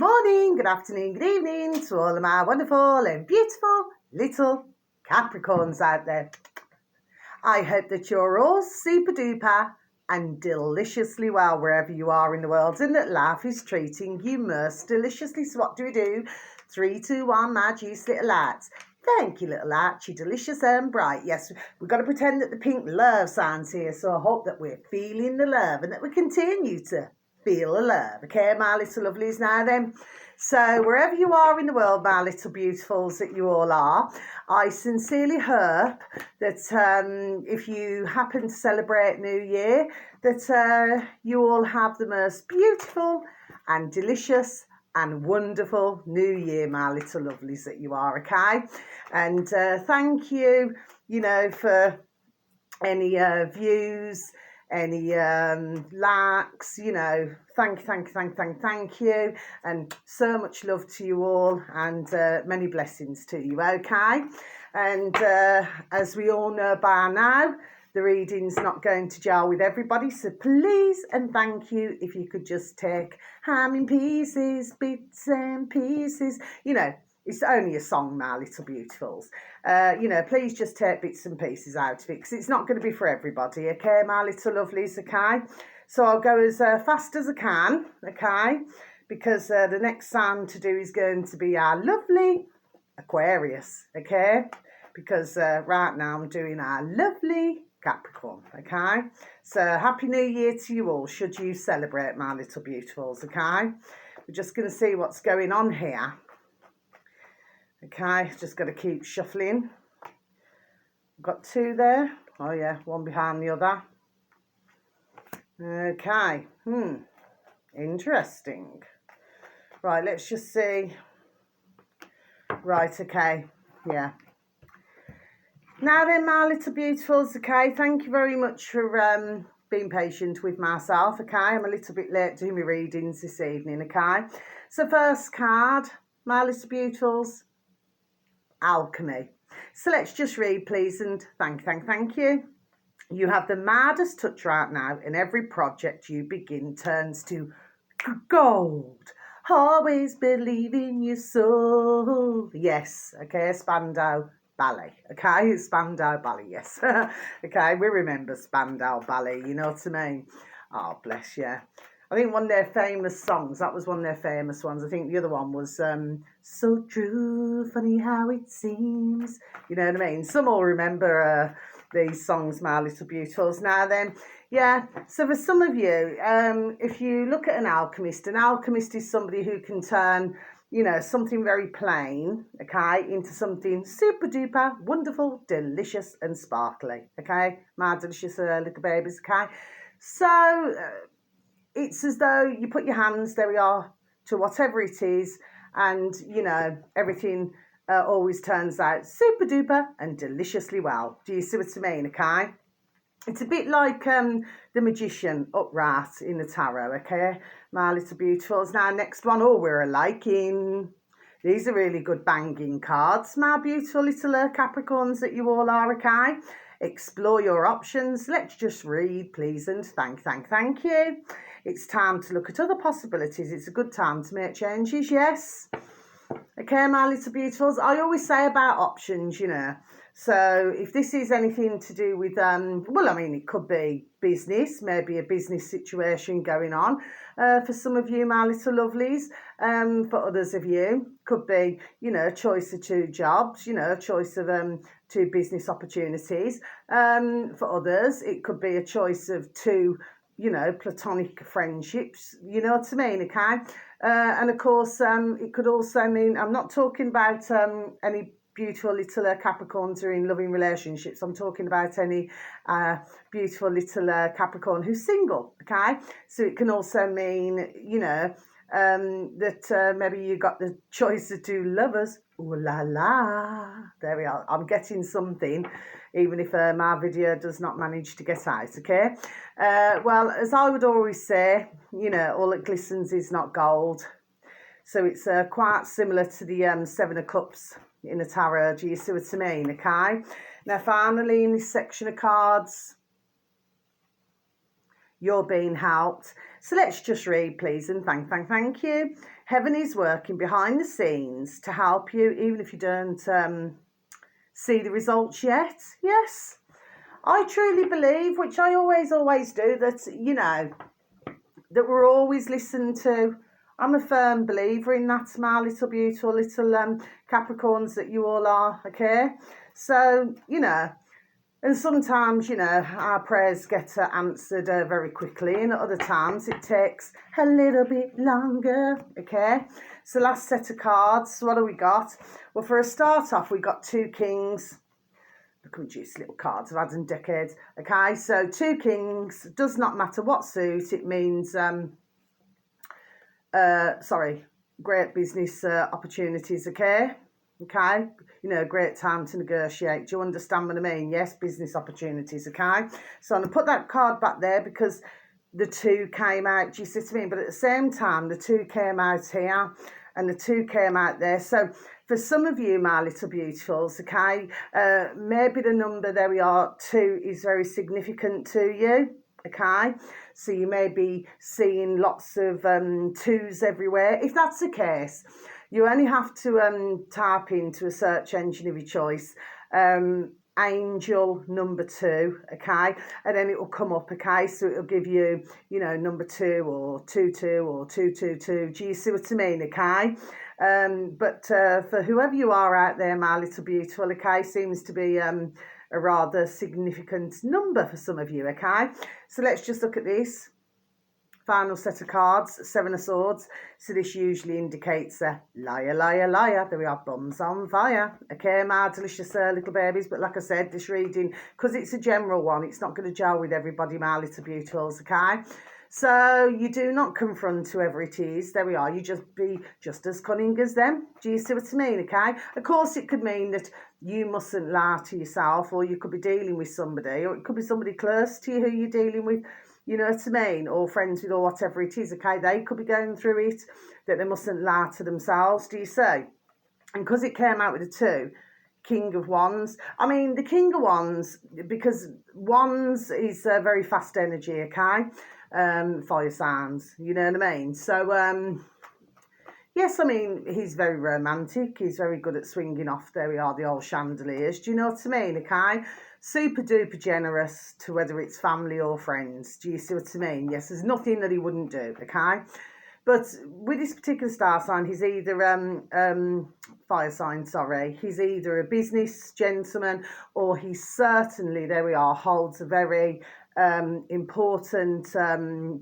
morning, good afternoon, good evening to all of my wonderful and beautiful little Capricorns out there. I hope that you're all super duper and deliciously well wherever you are in the world and that life is treating you most deliciously. So what do? 3, 2, 1, my juice little lights. Thank you, little light. You're delicious and bright. Yes, we've got to pretend that the pink love signs here. So I hope that we're feeling the love and that we continue to feel the love. Okay, my little lovelies now then. So wherever you are in the world, my little beautifuls that you all are, I sincerely hope that if you happen to celebrate New Year, that you all have the most beautiful and delicious and wonderful New Year, my little lovelies that you are, okay? And thank you, for any views, any likes, thank you, and so much love to you all, and many blessings to you, okay? And as we all know by now, the reading's not going to gel with everybody, so please and thank you if you could just take ham in pieces, bits and pieces, it's only a song, my little beautifuls. Please just take bits and pieces out of it because it's not going to be for everybody, okay, my little lovelies, okay? So I'll go as fast as I can, okay? Because the next sign to do is going to be our lovely Aquarius, okay? Because right now I'm doing our lovely Capricorn, okay? So Happy New Year to you all, should you celebrate, my little beautifuls, okay? We're just going to see what's going on here. Okay, just got to keep shuffling. Got 2 there. Oh yeah, one behind the other. Okay, interesting. Right, let's just see. Right, okay, yeah. Now then, my little beautifuls, okay, thank you very much for being patient with myself, okay? I'm a little bit late doing my readings this evening, okay? So first card, my little beautifuls, Alchemy. So let's just read, please, and thank you. You have the maddest touch right now, and every project you begin turns to gold. Always believe in your soul. Yes, okay, Spandau Ballet. Okay, Spandau Ballet, yes. Okay, we remember Spandau Ballet, you know what I mean? Oh, bless you. I think one of their famous songs, that was one of their famous ones. I think the other one was So True, Funny How It Seems. You know what I mean? Some will remember these songs, my little beautifuls. Now then, yeah, so for some of you, if you look at an alchemist is somebody who can turn, something very plain, okay, into something super duper, wonderful, delicious and sparkly, okay? My delicious little babies, okay? So it's as though you put your hands, there we are, to whatever it is, and, everything always turns out super duper and deliciously well. Do you see what I mean, okay? It's a bit like the magician upright in the tarot, okay, my little beautifuls. Now, next one, we're a liking. These are really good banging cards, my beautiful little Capricorns that you all are, okay? Explore your options. Let's just read, please, and thank you. It's time to look at other possibilities. It's a good time to make changes, yes. Okay, my little beautifuls. I always say about options, So if this is anything to do with, it could be business, maybe a business situation going on. For some of you, my little lovelies, for others of you, could be, choice of 2 jobs, choice of 2 business opportunities. For others, it could be a choice of 2, platonic friendships, you know what I mean, okay? And of course, it could also mean, I'm not talking about any beautiful little Capricorns who are in loving relationships. I'm talking about any beautiful little Capricorn who's single, okay? So it can also mean, that maybe you got the choice of 2 lovers. Ooh la la. There we are. I'm getting something, even if my video does not manage to get out, okay? Well, as I would always say, all that glistens is not gold. So it's quite similar to the 7 of Cups in the tarot. Do you see what I mean, okay? Now, finally, in this section of cards, you're being helped. So let's just read, please, and thank you. Heaven is working behind the scenes to help you, even if you don't see the results yet. Yes, I truly believe, which I always do, that, you know, that we're always listened to. I'm a firm believer in that, my little beautiful little Capricorns that you all are, okay? So, you know, and sometimes, you know, our prayers get answered very quickly, and at other times it takes a little bit longer, okay? So last set of cards, what have we got? Well, for a start off, we got 2 kings. Look at juicy little cards I've had in decades, okay? So 2 kings, does not matter what suit, it means, great business opportunities, okay? Okay, you know, great time to negotiate. Do you understand what I mean? Yes, business opportunities, okay? So I'm going to put that card back there because the 2 came out, do you see what I mean? But at the same time, the 2 came out here and the 2 came out there. So for some of you, my little beautifuls, okay, maybe the number, there we are, 2 is very significant to you, okay? So you may be seeing lots of 2s everywhere. If that's the case, you only have to type into a search engine of your choice, angel number 2, okay, and then it will come up, okay, so it'll give you, you know, number 2 or 22 or 222. Do you see what I mean? Okay, but for whoever you are out there, my little beautiful, okay, seems to be a rather significant number for some of you, okay. So let's just look at this final set of cards, 7 of Swords. So this usually indicates a liar, liar, liar. There we are, bums on fire. Okay, my delicious little babies. But like I said, this reading, because it's a general one, it's not going to gel with everybody, my little beautifuls, okay? So you do not confront whoever it is. There we are. You just be just as cunning as them. Do you see what I mean, okay? Of course, it could mean that you mustn't lie to yourself, or you could be dealing with somebody, or it could be somebody close to you who you're dealing with. You know what I mean? Or friends with, or whatever it is, okay? They could be going through it, that they mustn't lie to themselves, do you see? And because it came out with a 2, King of Wands. I mean, the King of Wands, because Wands is very fast energy, okay? Fire signs, you know what I mean? So, yes, I mean, he's very romantic. He's very good at swinging off, there we are, the old chandeliers. Do you know what I mean, okay? Super duper generous to whether it's family or friends. Do you see what I mean? Yes, there's nothing that he wouldn't do, okay? But with this particular star sign, he's either fire sign, sorry. He's either a business gentleman, or he certainly, there we are, holds a very important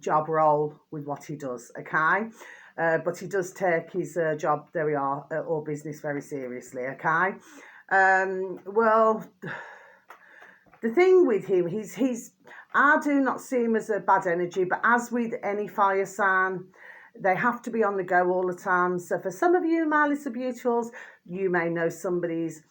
job role with what he does, okay? But he does take his job, there we are, or business very seriously, okay? Well, the thing with him, I do not see him as a bad energy, but as with any fire sign, they have to be on the go all the time. So for some of you, my little beautifuls, you may know somebody's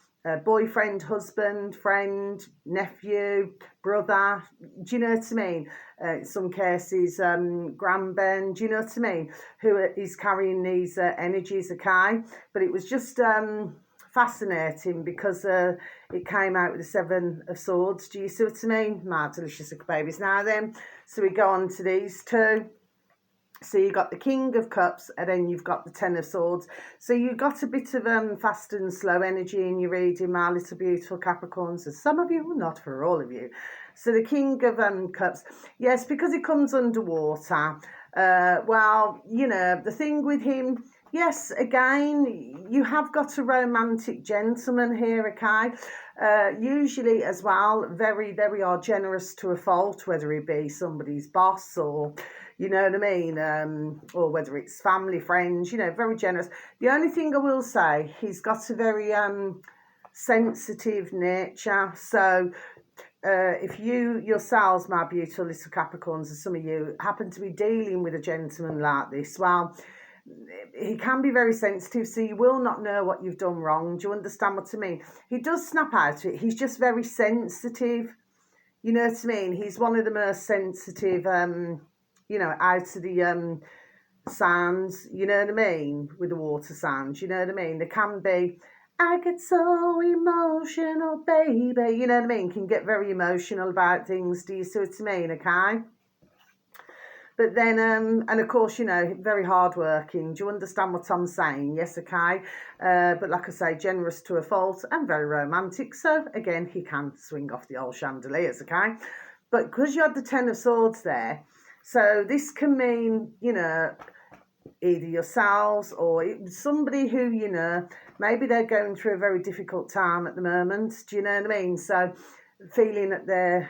boyfriend, husband, friend, nephew, brother. Do you know what I mean? In some cases, grandben. Do you know what I mean? Who is carrying these energies, okay? But it was just fascinating because it came out with the 7 of Swords. Do you see what I mean? My delicious little babies. Now then, so we go on to these 2. So you've got the King of Cups, and then you've got the 10 of Swords. So you've got a bit of fast and slow energy in your reading, my little beautiful Capricorns. So some of you, not for all of you. So the King of Cups, yes, because it comes underwater. Well, you know, the thing with him, yes, again, you have got a romantic gentleman here, okay? Usually as well, very, very are generous to a fault, whether it be somebody's boss or, you know what I mean, or whether it's family, friends, you know, very generous. The only thing I will say, he's got a very sensitive nature. So if you yourselves, my beautiful little Capricorns, and some of you happen to be dealing with a gentleman like this, well, he can be very sensitive, so you will not know what you've done wrong. Do you understand what I mean? He does snap out of it. He's just very sensitive. You know what I mean? He's one of the most sensitive, you know, out of the sounds, you know what I mean? With the water sounds, you know what I mean? There can be, I get so emotional, baby. You know what I mean? Can get very emotional about things. Do you see what I mean? Okay? But then, and of course, you know, very hardworking. Do you understand what I'm saying? Yes, okay. But like I say, generous to a fault and very romantic. So again, he can swing off the old chandeliers, okay? But because you had the Ten of Swords there, so this can mean, you know, either yourselves or somebody who, you know, maybe they're going through a very difficult time at the moment. Do you know what I mean? So feeling at their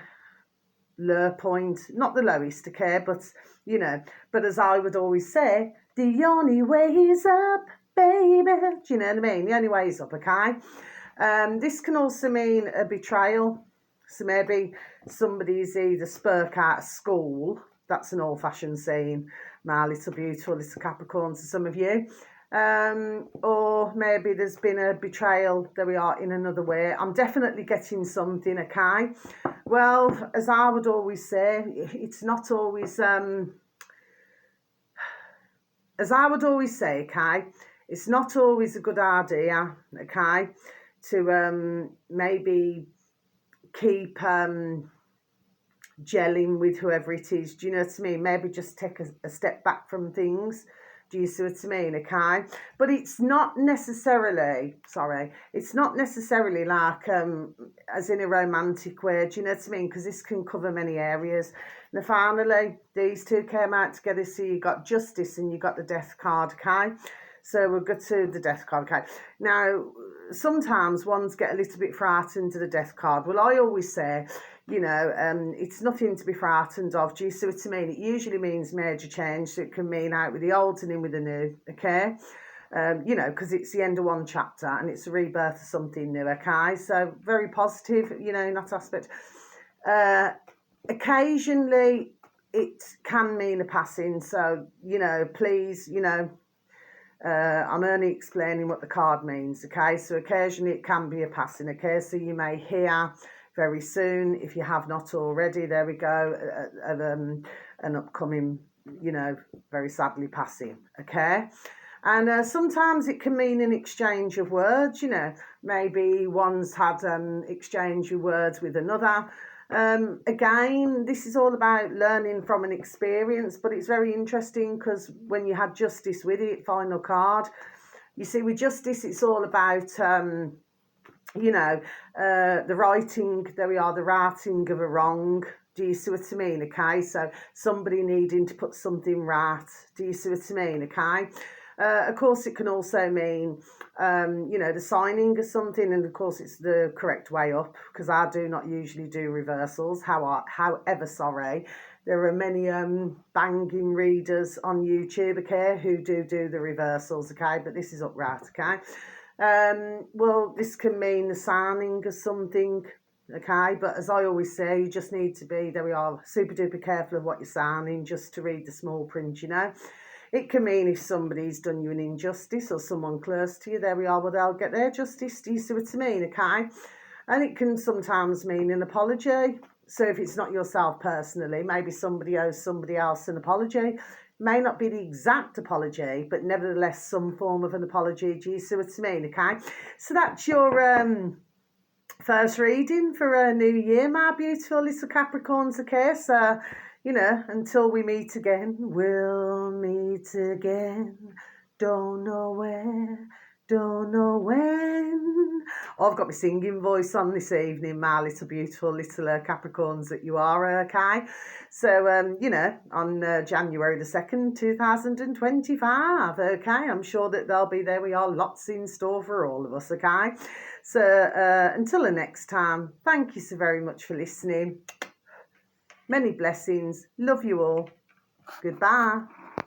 low point, not the lowest, okay, but, you know, but as I would always say, the only way is up, baby. Do you know what I mean? The only way is up, okay? This can also mean a betrayal. So maybe somebody's either spoke out of school. That's an old-fashioned saying, my little beautiful little Capricorn to some of you. Or maybe there's been a betrayal. There we are, in another way. I'm definitely getting something, okay? Well, as I would always say, it's not always, as I would always say, okay, it's not always a good idea, okay, to maybe keep gelling with whoever it is. Do you know what I mean? Maybe just take a step back from things. Do you see what I mean? Okay, but it's not necessarily, sorry, it's not necessarily like as in a romantic way. Do you know what I mean? Because this can cover many areas. Now finally, these two came out together. So you got Justice and you got the Death card. Okay, so we'll go to the Death card. Okay, now sometimes ones get a little bit frightened to the Death card. Well, I always say, you know, it's nothing to be frightened of. Do you see what I mean? It usually means major change, so it can mean out with the old and in with the new, okay? You know, because it's the end of one chapter and it's a rebirth of something new, okay? So very positive, you know, in that aspect. Occasionally, it can mean a passing, so, you know, please, you know, I'm only explaining what the card means, okay? So occasionally it can be a passing, okay? So you may hear very soon, if you have not already, there we go, an upcoming, you know, very sadly passing, okay? And sometimes it can mean an exchange of words, you know, maybe one's had an exchange of words with another. Again, this is all about learning from an experience, but it's very interesting because when you had Justice with it, final card, you see with Justice, it's all about, you know, the righting, there we are, the righting of a wrong. Do you see what I mean? Okay, so somebody needing to put something right. Do you see what I mean? Okay. Of course, it can also mean, you know, the signing of something, and of course, it's the correct way up, because I do not usually do reversals. However, sorry, there are many banging readers on YouTube, okay, who do the reversals, okay, but this is upright, okay. Well, this can mean the signing of something, okay, but as I always say, you just need to be, there we are, super duper careful of what you're signing, just to read the small print, you know. It can mean if somebody's done you an injustice or someone close to you, there we are, well, they'll get their justice. Do you see what I mean? Okay. And it can sometimes mean an apology. So if it's not yourself personally, maybe somebody owes somebody else an apology. May not be the exact apology, but nevertheless some form of an apology. Do you see what I mean? Okay. So that's your first reading for a new year, my beautiful little Capricorns. Okay. So, you know, until we meet again, we'll meet again. Don't know where, don't know when. Oh, I've got my singing voice on this evening, my little beautiful little Capricorns that you are, okay? So, you know, on January the 2nd, 2025, okay? I'm sure that they'll be there. We are lots in store for all of us, okay? So, until the next time, thank you so very much for listening. Many blessings. Love you all. Goodbye.